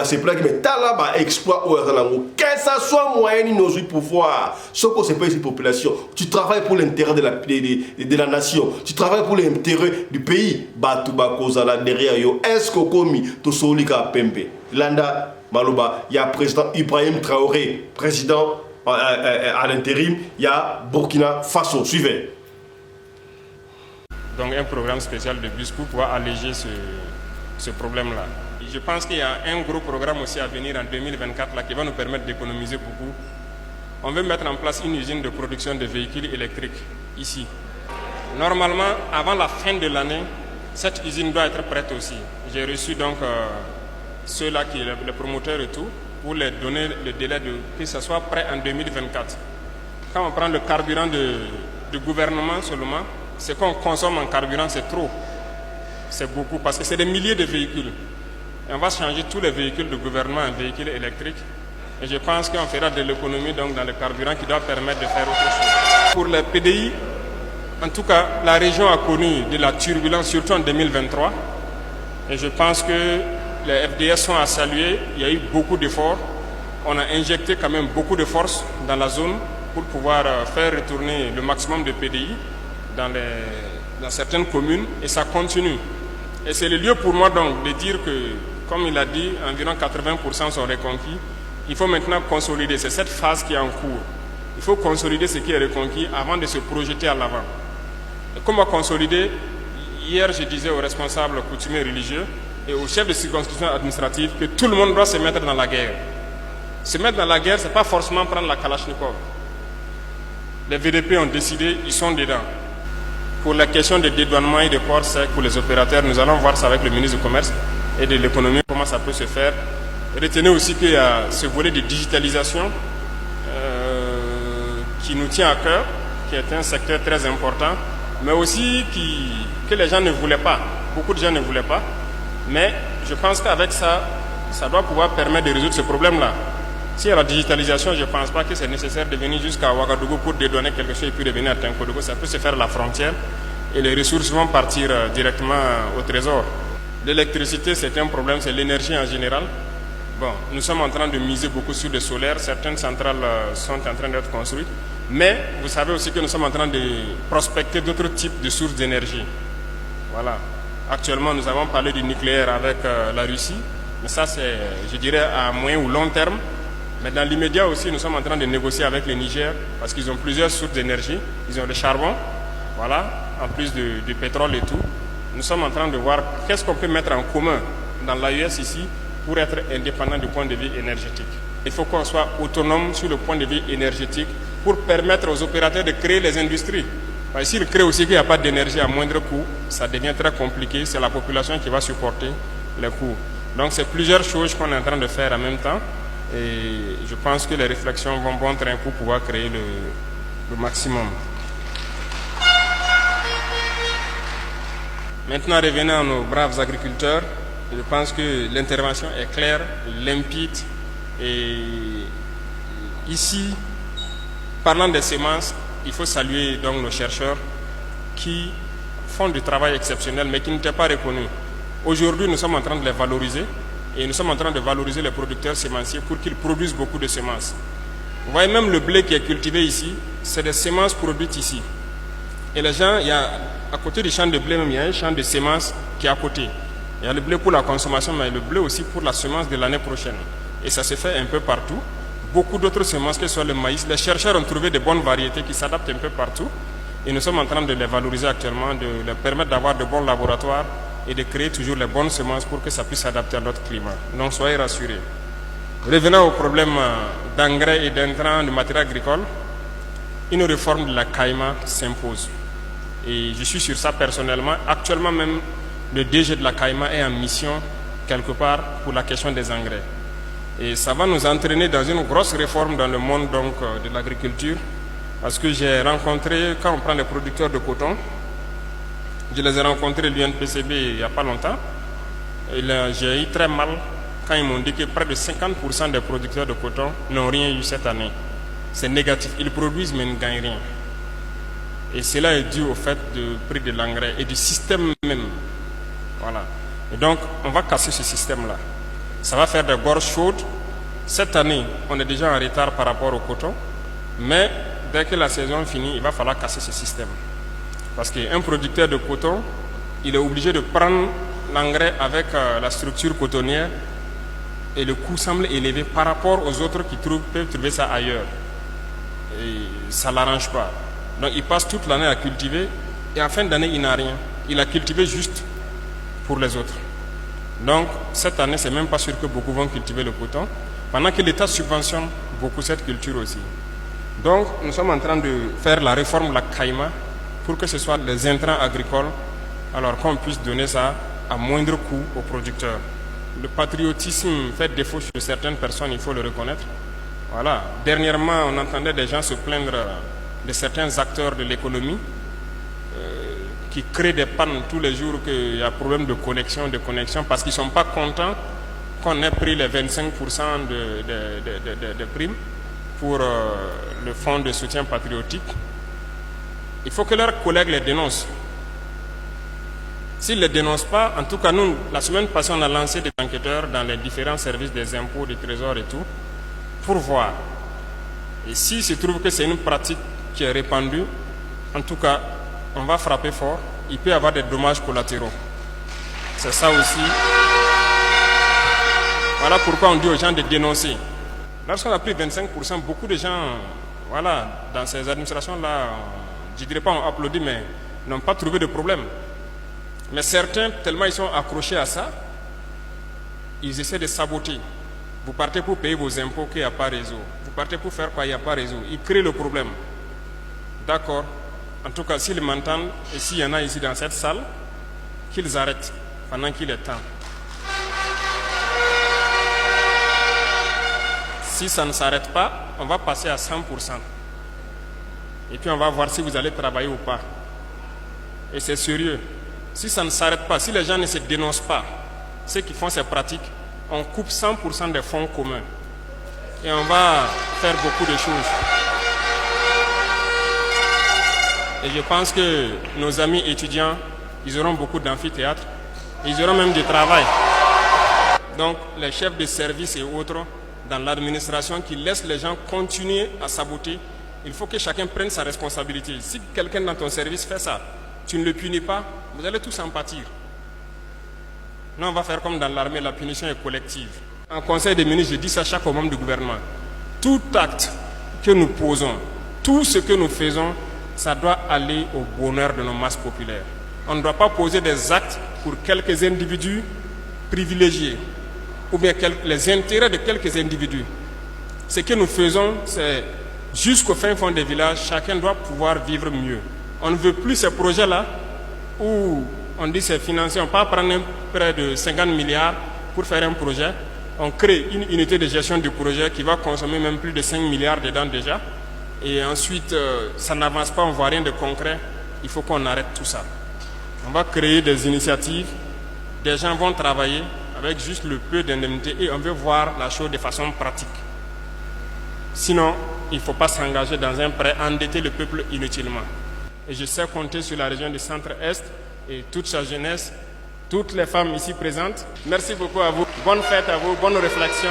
c'est plein que talaba exploit que ça soit moyen de nos pouvoirs. Ce que c'est pas cette population. Tu travailles pour l'intérêt de la nation. Tu travailles pour l'intérêt du pays. Batuba kozala derrière yo. Est-ce que komi to solika pembe. Landa Maloba, il y a président Ibrahim Traoré, président à l'intérim, il y a Burkina Faso. Suivez.
Donc un programme spécial de bus pour pouvoir alléger ce problème-là. Je pense qu'il y a un gros programme aussi à venir en 2024 là, qui va nous permettre d'économiser beaucoup. On veut mettre en place une usine de production de véhicules électriques ici. Normalement, avant la fin de l'année, cette usine doit être prête aussi. J'ai reçu donc ceux-là qui les promoteurs et tout, pour les donner le délai de que ce soit prêt en 2024. Quand on prend le carburant du gouvernement seulement, ce qu'on consomme en carburant, c'est trop. C'est beaucoup parce que c'est des milliers de véhicules. Et on va changer tous les véhicules du gouvernement en véhicules électriques. Et je pense qu'on fera de l'économie donc dans le carburant qui doit permettre de faire autre chose. Pour les PDI, en tout cas, la région a connu de la turbulence, surtout en 2023. Et je pense que les FDS sont à saluer. Il y a eu beaucoup d'efforts. On a injecté quand même beaucoup de force dans la zone pour pouvoir faire retourner le maximum de PDI dans certaines communes. Et ça continue. Et c'est le lieu pour moi donc de dire que, comme il a dit, environ 80% sont reconquis. Il faut maintenant consolider. C'est cette phase qui est en cours. Il faut consolider ce qui est reconquis avant de se projeter à l'avant. Et comment consolider? Hier, je disais aux responsables coutumiers religieux et aux chefs de circonscription administrative que tout le monde doit se mettre dans la guerre. Se mettre dans la guerre, ce n'est pas forcément prendre la Kalachnikov. Les VDP ont décidé, ils sont dedans. Pour la question de dédouanement et de port sec pour les opérateurs, nous allons voir ça avec le ministre du Commerce et de l'économie, comment ça peut se faire. Retenez aussi qu'il y a ce volet de digitalisation qui nous tient à cœur, qui est un secteur très important, mais aussi que les gens ne voulaient pas. Beaucoup de gens ne voulaient pas. Mais je pense qu'avec ça, ça doit pouvoir permettre de résoudre ce problème-là. Si à la digitalisation, je ne pense pas que c'est nécessaire de venir jusqu'à Ouagadougou pour dédonner quelque chose et puis revenir à Tinkodougou. Ça peut se faire à la frontière et les ressources vont partir directement au trésor. L'électricité, c'est un problème, c'est l'énergie en général. Bon, nous sommes en train de miser beaucoup sur le solaire. Certaines centrales sont en train d'être construites. Mais vous savez aussi que nous sommes en train de prospecter d'autres types de sources d'énergie. Voilà. Actuellement, nous avons parlé du nucléaire avec la Russie. Mais ça, c'est, je dirais, à moyen ou long terme. Mais dans l'immédiat aussi, nous sommes en train de négocier avec le Niger parce qu'ils ont plusieurs sources d'énergie. Ils ont le charbon, voilà, en plus du pétrole et tout. Nous sommes en train de voir qu'est-ce qu'on peut mettre en commun dans l'AES ici pour être indépendant du point de vue énergétique. Il faut qu'on soit autonome sur le point de vue énergétique pour permettre aux opérateurs de créer les industries. S'ils créent aussi qu'il n'y a pas d'énergie à moindre coût, ça devient très compliqué. C'est la population qui va supporter les coûts. Donc c'est plusieurs choses qu'on est en train de faire en même temps. Et je pense que les réflexions vont bon train pour pouvoir créer le maximum. Maintenant, revenons à nos braves agriculteurs. Je pense que l'intervention est claire, limpide. Et ici, parlant des semences, il faut saluer donc nos chercheurs qui font du travail exceptionnel mais qui n'étaient pas reconnus. Aujourd'hui, nous sommes en train de les valoriser. Et nous sommes en train de valoriser les producteurs sémenciers pour qu'ils produisent beaucoup de semences. Vous voyez, même le blé qui est cultivé ici, c'est des semences produites ici. Et les gens, à côté du champ de blé, même, il y a un champ de semences qui est à côté. Il y a le blé pour la consommation, mais le blé aussi pour la semence de l'année prochaine. Et ça se fait un peu partout. Beaucoup d'autres semences, que ce soit le maïs. Les chercheurs ont trouvé de bonnes variétés qui s'adaptent un peu partout. Et nous sommes en train de les valoriser actuellement, de leur permettre d'avoir de bons laboratoires et de créer toujours les bonnes semences pour que ça puisse s'adapter à notre climat. Donc soyez rassurés. Revenons au problème d'engrais et d'intrants de matériel agricole. Une réforme de la CAIMA s'impose. Et je suis sur ça personnellement. Actuellement même, le DG de la CAIMA est en mission quelque part pour la question des engrais. Et ça va nous entraîner dans une grosse réforme dans le monde donc, de l'agriculture. Parce que j'ai rencontré, quand on prend les producteurs de coton, je les ai rencontrés l'UNPCB il n'y a pas longtemps. J'ai eu très mal quand ils m'ont dit que près de 50% des producteurs de coton n'ont rien eu cette année. C'est négatif. Ils produisent mais ne gagnent rien. Et cela est dû au fait du prix de l'engrais et du système même. Voilà. Et donc, on va casser ce système-là. Ça va faire des gorges chaudes. Cette année, on est déjà en retard par rapport au coton. Mais dès que la saison finit, il va falloir casser ce système. Parce qu'un producteur de coton, il est obligé de prendre l'engrais avec la structure cotonnière et le coût semble élevé par rapport aux autres qui peuvent trouver ça ailleurs. Et ça ne l'arrange pas. Donc il passe toute l'année à cultiver et en fin d'année, il n'a rien. Il a cultivé juste pour les autres. Donc cette année, c'est même pas sûr que beaucoup vont cultiver le coton, pendant que l'État subventionne beaucoup cette culture aussi. Donc nous sommes en train de faire la réforme de la CAIMA pour que ce soit les intrants agricoles, alors qu'on puisse donner ça à moindre coût aux producteurs. Le patriotisme fait défaut chez certaines personnes, il faut le reconnaître. Voilà. Dernièrement, on entendait des gens se plaindre de certains acteurs de l'économie qui créent des pannes tous les jours, qu'il y a problème de connexion, parce qu'ils ne sont pas contents qu'on ait pris les 25% de primes pour le fonds de soutien patriotique. Il faut que leurs collègues les dénoncent. S'ils ne les dénoncent pas, en tout cas nous, la semaine passée, on a lancé des enquêteurs dans les différents services des impôts, du trésor et tout, pour voir. Et s'il se trouve que c'est une pratique qui est répandue, en tout cas, on va frapper fort. Il peut y avoir des dommages collatéraux. C'est ça aussi. Voilà pourquoi on dit aux gens de dénoncer. Lorsqu'on a pris 25%, beaucoup de gens, voilà, dans ces administrations-là, je ne dirais pas on applaudit, mais n'ont pas trouvé de problème. Mais certains, tellement ils sont accrochés à ça, ils essaient de saboter. Vous partez pour payer vos impôts qu'il n'y a pas réseau. Vous partez pour faire quoi, il n'y a pas réseau. Ils créent le problème. D'accord. En tout cas, s'ils m'entendent, et s'il y en a ici dans cette salle, qu'ils arrêtent pendant qu'il est temps. Si ça ne s'arrête pas, on va passer à 100%. Et puis on va voir si vous allez travailler ou pas. Et c'est sérieux. Si ça ne s'arrête pas, si les gens ne se dénoncent pas, ceux qui font ces pratiques, on coupe 100% des fonds communs. Et on va faire beaucoup de choses. Et je pense que nos amis étudiants, ils auront beaucoup d'amphithéâtres. Ils auront même du travail. Donc les chefs de service et autres dans l'administration qui laissent les gens continuer à saboter, il faut que chacun prenne sa responsabilité. Si quelqu'un dans ton service fait ça, tu ne le punis pas, vous allez tous en pâtir. Nous, on va faire comme dans l'armée, la punition est collective. En conseil des ministres, je dis ça à chaque membre du gouvernement. Tout acte que nous posons, tout ce que nous faisons, ça doit aller au bonheur de nos masses populaires. On ne doit pas poser des actes pour quelques individus privilégiés ou bien les intérêts de quelques individus. Ce que nous faisons, c'est jusqu'au fin fond des villages, chacun doit pouvoir vivre mieux. On ne veut plus ces projets-là où on dit c'est financier, on ne peut pas prendre près de 50 milliards pour faire un projet. On crée une unité de gestion du projet qui va consommer même plus de 5 milliards dedans déjà. Et ensuite, ça n'avance pas, on ne voit rien de concret. Il faut qu'on arrête tout ça. On va créer des initiatives, des gens vont travailler avec juste le peu d'indemnité et on veut voir la chose de façon pratique. Sinon, il ne faut pas s'engager dans un prêt, endetter le peuple inutilement. Et je sais compter sur la région du Centre-Est et toute sa jeunesse, toutes les femmes ici présentes. Merci beaucoup à vous. Bonne fête à vous, bonne réflexion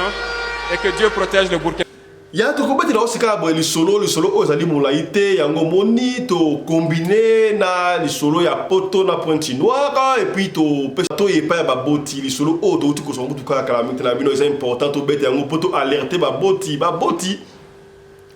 et que Dieu protège le Burkina.
Ya to ko betila osika bo lisolo ozali molaite yango moni to combiner na lisolo ya poto na pointe noire et puis to peto e pa ba boti lisolo o to ko songo to kala mitela bino c'est important to bete yango poto alerter ba boti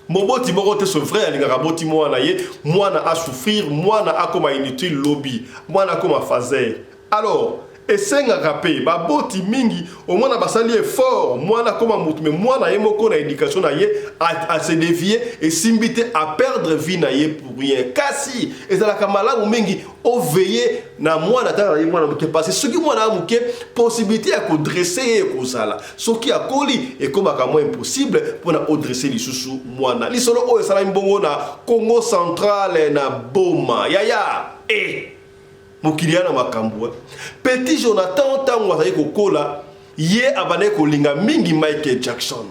mon boti moko te son frère alinga boti mwana ye mwana a souffrir mwana akoma inutile lobby mwana akoma fazer alors esenga rapé ba boti mingi au moins na basali effort mwana koma mutu mais mwana ye moko na éducation na ye à se dévier et simbité à perdre vie na ye pour rien kasi ezala kamala mingi o veiller na mwana ta ye mwana muke passer ce qui mwana muke possibilité ya ko dresser ko sala ce qui a koli et comme ka moins impossible pour na dresser lisusu mwana lisolo o esala mbongo na Congo central na Boma yaya Mokiliana makambo Petit Jonathan tango azali kokola ye abane kolinga mingi Michael Jackson.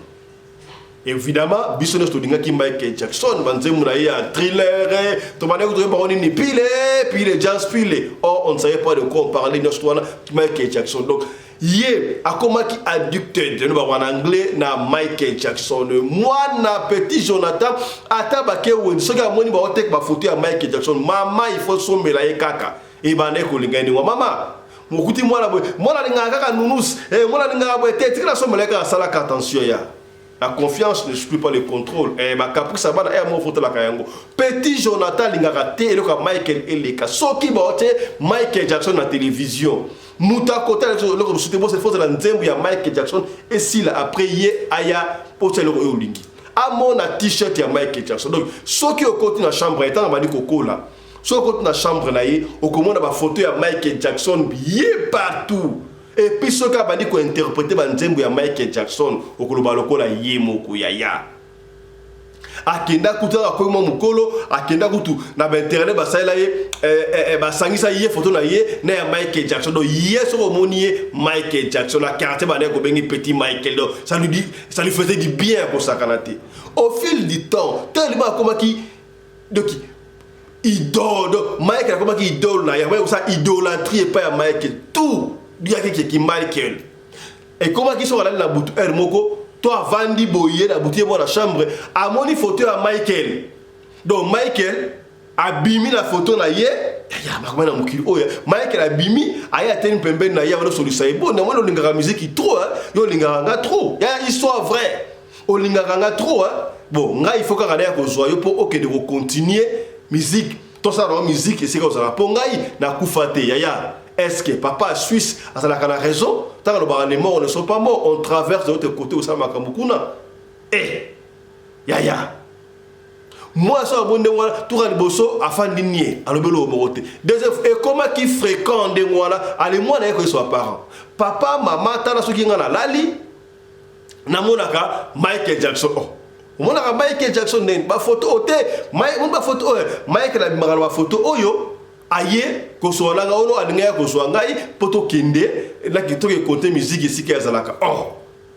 Évidemment biso nesto linga ki Michael Jackson banzemu na ye un thriller to bane ko to ba ni pile puis les jazz pile or on ne savait pas de quoi on parlait nesto wana Michael Jackson donc ye akoma ki addicted no ba en anglais na Michael Jackson moi na Petit Jonathan atabake woni soka moni ba otek ba photo ya Michael Jackson mama il faut sombela ye kaka et bane ko linga ni wa mama mokuti mwana boy mwana linga kaka nunus mwana linga boy te tikala sombela ka sala attention ya la confiance ne supplie pas le contrôle et ma caprice ça va mo photo la kayango Petit Jonathan linga te le ka Michael eleka soki ba ote Michael Jackson na télévision muta kota le soute bo se force la nzembu ya Michael Jackson et si là après ye aya pote le olingi a mon t-shirt ya Michael Jackson donc soki o côté na chambre étant ba ni kokola so côté na chambre na ye o komona ba photo ya Michael Jackson yé partout et puis ce ka ba di ko interpréter ba nzembu ya Michael Jackson o koloba lokola yé moko ya akenda kutala ko mo mukolo akenda kutu na ba internet ba sala ye ba sangisa ye photo na ye na ya Michael Jackson do ye so ko moni Michael Jackson la carte ba ne ko bengi Petit Michael do ça lui faisait du bien pour sa canate au fil du temps tellement comme qui de qui idole Michael comme qui idole na ya ça idolâtrie pas ya Michael tout dia qui Michael et comment qui sont là na butu moko toi vandi boyer na butu mo na chambre a moni photo ya Michael donc Michael abimi la photo na ye ya ba na mukiri oya Michael abimi aya teni pembe na ya wana solution bon na mona linga musique trop yo linga nga trop ya histoire vraie o linga nga trop bon nga il faut ka kana ko zoyo pour OK de continuer musique tout ça dans musique et c'est comme ça pour ngai na kufate yaya est-ce que papa Suisse a la raison tant que les morts ne sont pas morts on traverse de l'autre côté au Samakambukuna yaya moi ça bon de moi tout à bosso afin d'igner à l'obélo moroté deuxième et comment qui fréquente de moi là allez moi d'ailleurs que soit parents papa maman tala soki ngana lali na monaka Michael Jackson on a Michael Jackson ba photo ote ba photo Michael a bimaka ba photo oyo aye kosoana nga ono alinga kosoa ngai poto kende na kitoke côté musique ici qui azalaka oh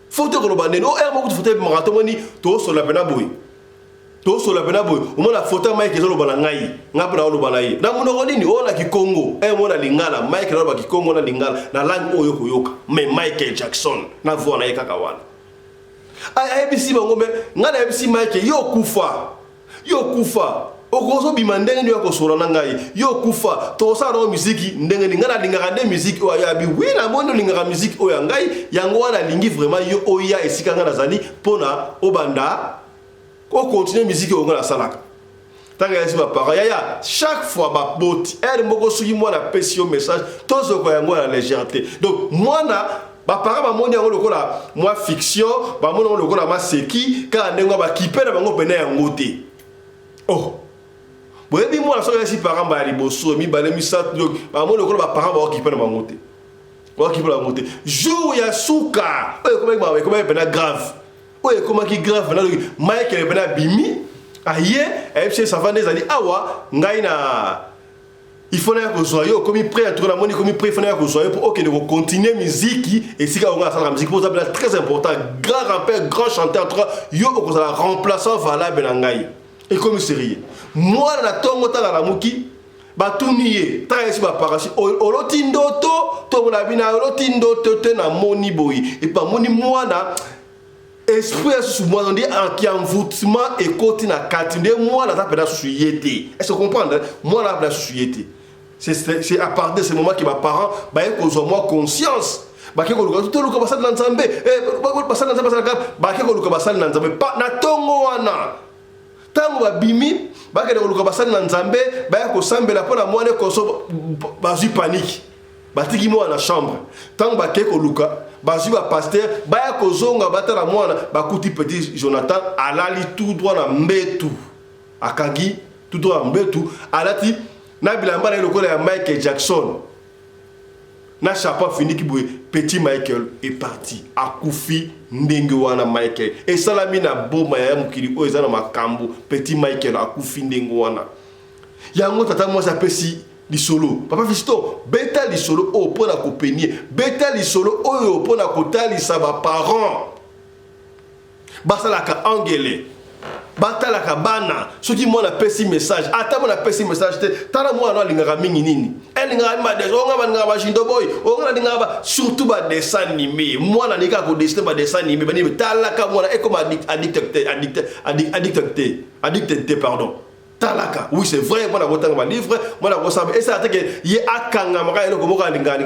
faut que le bandé oh er moko faut marathon moni to so la pena boy to so la pena boy o mona photo Mike zo lo bana ngai ngapa na lo bana yi na muno nini o na kikongo mona lingala Mike na ba kikongo na lingala na langue oyo koyoka mais Michael Jackson na voix na yeka kawana ay ABC bango me ngana ABC Mike yo kufa okozo bimandenge nyo kosola na ngai yo kufa to sa na musique ndenge ni ngana lingaka de musique oyo ya bi oui na mono lingaka musique oyo ngai yango wana lingi vraiment yo oya esika ngana zali pona obanda ko continuer musique oyo ngana salaka tanga yasi ba para ya chaque fois ba boti elle moko suki moi na pesio message tozo ko yango na légèreté donc moi na ba para ba moni yango lokola moi fiction ba moni yango lokola ma seki ka ndengo ba kipena bango pena yango te oh boye bi moi na so yasi para ba liboso mi bale mi sat donc ba moni lokola ba para ba kipena bango te ba kipena bango te jour ya suka comment pena grave oye comment qui grave na Michael pena bimi aye FC savane zali awa ngai na il faut na ko zoyo comme prêt à trouver la monnaie comme prêt na ko zoyo pour OK de continuer musique et si on a la musique pour ça très important grand rappeur grand chanteur yo ko ça remplaçant valable na ngai et comme sérieux moi na tongo ta la muki batuniye ta esi ba parachi olotindoto to na bina olotindoto te na moni boy et pas moni moi na esprit sous moi on dit qui envoûtement et côté na katinde moi na ta peda sous yété est-ce que comprendre moi na peda sous yété c'est à partir de ce moment que mes parents ba ko zo moi conscience ba ke ko luka to luka basal na nzambe ba basal na nzambe ba ke ko luka basal na nzambe pa na tongo wana tango ba bimi ba ke ko luka basal na nzambe ba ko sambela pona mwana ko so ba zu panique batiki mo na chambre tango ba ke ko luka bazu ba pasteur ba ko zonga batala mwana ba kuti petit Jonathan alali tout droit na mbetu akagi tout droit na mbetu alati na bilamba na lokola ya Michael Jackson na chapa fini ki boye petit Michael est parti akufi ndenge wana Michael et salami na boma ya mukili o ezana makambo petit Michael akufi ndenge wana yango tata moi ça pesi li solo papa Fisto beta li solo o pona ko penier beta li solo o pona ko tali sa ba parents basalaka angele batalaka bana soki moi na pesi message ata moi na pesi message te tala moi na lingaka mingi nini elinga ma des onga ba ngaba shindo boy onga linga ba surtout ba dessin animé moi na nika ko dessiner ba dessin animé bani talaka moi na e comme addicté pardon talaka oui c'est vrai moi na botanga ma livre moi na kosabe et ça que ye akanga maka eloko moko linga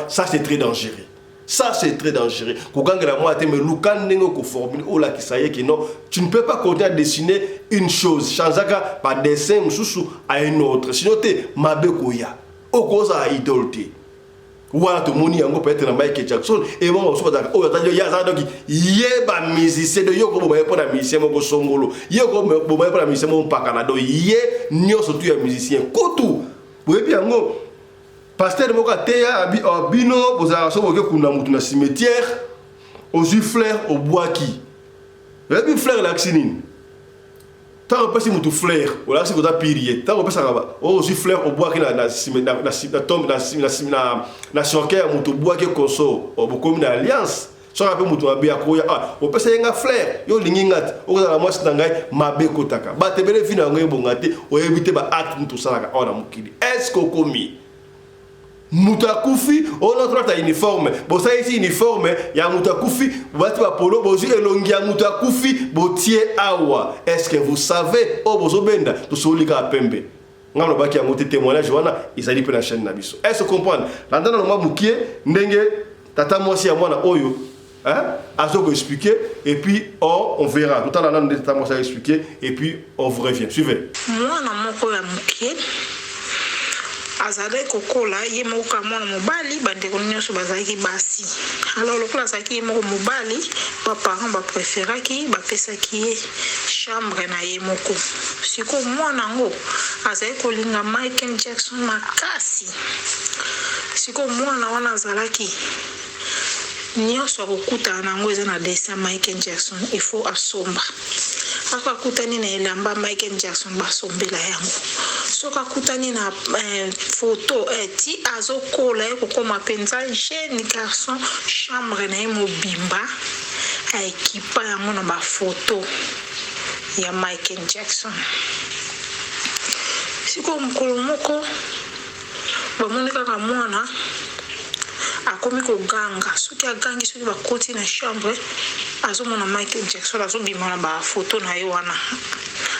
ça c'est très dangereux. Ça c'est très dangereux. Kogangela moi te me lukandenge ko formule o la kisaye que non, tu ne peux pas continuer à dessiner une chose, chanzaka par dessin mususu à un autre. Sinon te mabekoya. O koza idolté. Wa to moni yango peut-être na Michael Jackson et moi so da o ta ya za donc yeba musicien de yoko bo pour la musicien moko songolo. Yoko bo pour la musicien moko pakana do ye nyoso tu ya musicien. Kotu. Boyebi yango pasteur moko teya bino bozala so boke kuna mutu na cimetière aux fleurs au bois qui la bi fleur la xinine tant on passe mutu fleur wala si koza pirier tant on passe ngaba aux fleurs au bois qui na tombe na chonker mutu bois qui konso au bokomi na alliance so rappel mutu mabe akoya on passe nga fleur yo lingi ngati okozala mwasi na ngai mabe kotaka ba tebele vina ngo ebongate o ebite ba acte mutu salaka ona mukili est-ce que komi Moutakufi, on a trois uniforme. Bon, ça ici uniforme, il y a Moutakufi, vous va polo, vous avez longia Moutakufi, botier awa. Est-ce que vous savez, oh, vous obenda, tout ce qui est pembe. Nous avons un monté témoignage, ils allaient pour la chaîne Nabiso. Est-ce que vous comprenez? L'entendant, nous avons bouqué, n'enge, tata moi si à moi na oyo, hein, Azoko expliquer, et puis on verra. Tout à l'heure, nous avons tata expliquer, et puis on vous revient. Suivez.
Moi, na moko ya mukie. Azale kokola ye moka mwana mobali bandeko nyonso bazalaki basi alors lokola azalaki ye moko mobali baparent bapréféraki bapesaki ye chambre na ye moko siko mwana ngo azalaki kolinga Michael Jackson makasi siko mwana wana azalaki nyonso akokutana nango eza na dessin Michael Jackson il faut asomba akakutani na elamba Michael Jackson basombela yango soka kutani na photo ti azokola kokoma penza jeune garçon chambre na mobimba a ekipa yango na ba photo ya Michael Jackson. Siko mukolo moko bamoni kaka mwana akomi koganga soki agangi soki bakoti na chambre azomona Michael Jackson azobima na ba photo na ye wana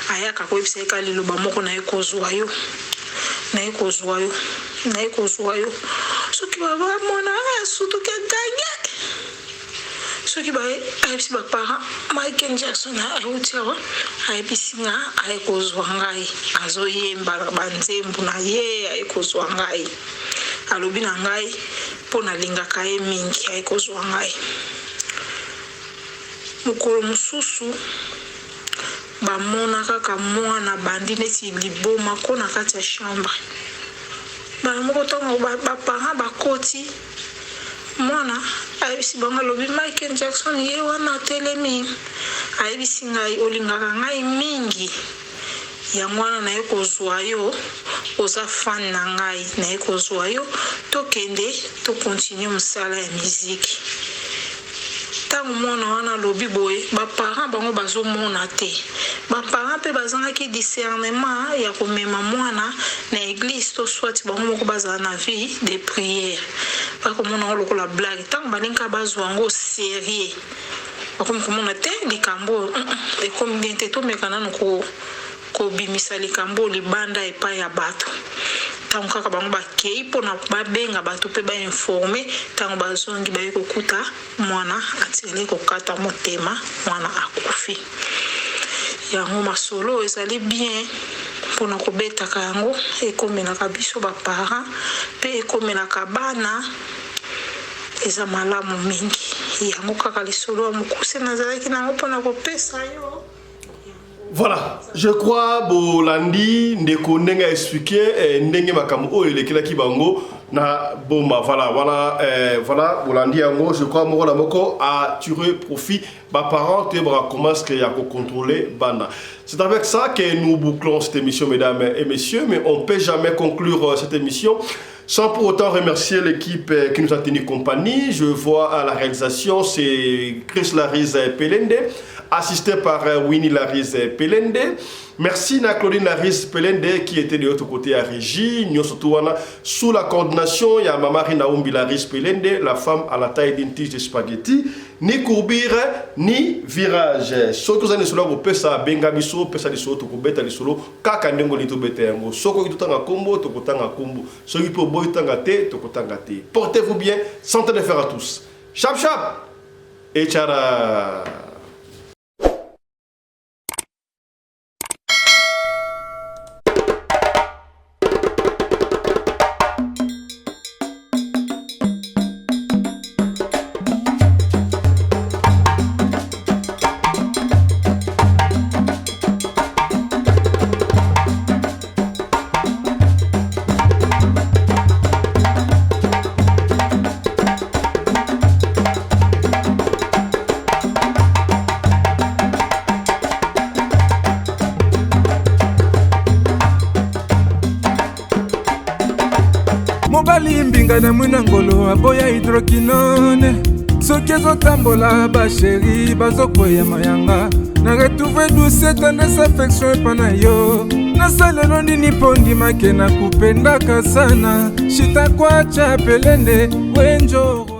ayaka koyebisa eka liloba moko na ye kozwa yo soki bamona asutuki agangi soki ayebisi bapara Michael Jackson auti awa ayebisi nga ayekozwa ngai azoyemba banzembu na ye ayekozwa ngai alobi na ngai mpo nalingaka ye mingi ayekozwa ngai. Mokolo mosusu bamona kaka mwana bandi neti liboma ko na kati ya chambre bana moko ntango baparent bakoti mwana ayebisi bango alobi Michael Jackson ye wana atelemi ayebisi ngai olingaka ngai mingi yango wana naye kozwa yo oza fan na ngai naye kozwa yo tokende tokontinue mosala ya miziki. Tango mwana wana lobi boye baparent bango bazomona te baparent mpe bazangaki discernement ya komema mwana na église to soit bango moko bazala na vie de prière bakomona ngo lokola blague tango balinga bazwa ngo sérieux bakomi komona te likambo ekomi bien te tomeka nano kobimisa likambo libanda epai ya bato tango kaka bango bakei mpona babenga bato mpe bainforme tango bazongi baye kokuta mwana atikali kokata motema mwana akufi. Yango masolo ezali bien mpona kobetaka yango ekomelaka biso baparent mpe ekomelaka bana eza malamu mingi yango kaka lisolo ya mokuse nazalaki nango mpona kopesa yo.
Voilà, je crois bolandi ndeko ndenge expliquer ndenge makambo oyo elekelaki bango na bomba. Voilà bolandi yango je crois moko na moko a tiré profit ba parents te bra commence à contrôler bana. C'est avec ça que nous bouclons cette émission mesdames et messieurs, mais on peut jamais conclure cette émission sans pour autant remercier l'équipe qui nous a tenu compagnie. Je vois à la réalisation c'est Chris Larise Pelende, assisté par Winnie Larise Pelende. Merci à Claudine Larise Pelende qui était de l'autre côté à Régie. Nous surtout sous la coordination, il y a Mamari Naoumbi Larise Pelende, la femme à la taille d'une tige de spaghetti. Ni courbure, ni virage. Soko zane solo ko pesa benga biso, pesa liso to ko beta lisolo, kaka ndengo lito beta yango. Soko ki tanga kombo, to ko tanga kombo. Soki po boy tanga te, to ko tanga te. Portez-vous bien, santé de fer à tous. Chap chap et tchara.
na mwina ngolo aboya hydroquinone soki ezotambola basheri bazokweya mayanga na retrouve douce tendresse affection epa na yo nasalelo nini mpo ndimake na kupendaka sana shitakwacha pelende wenjoro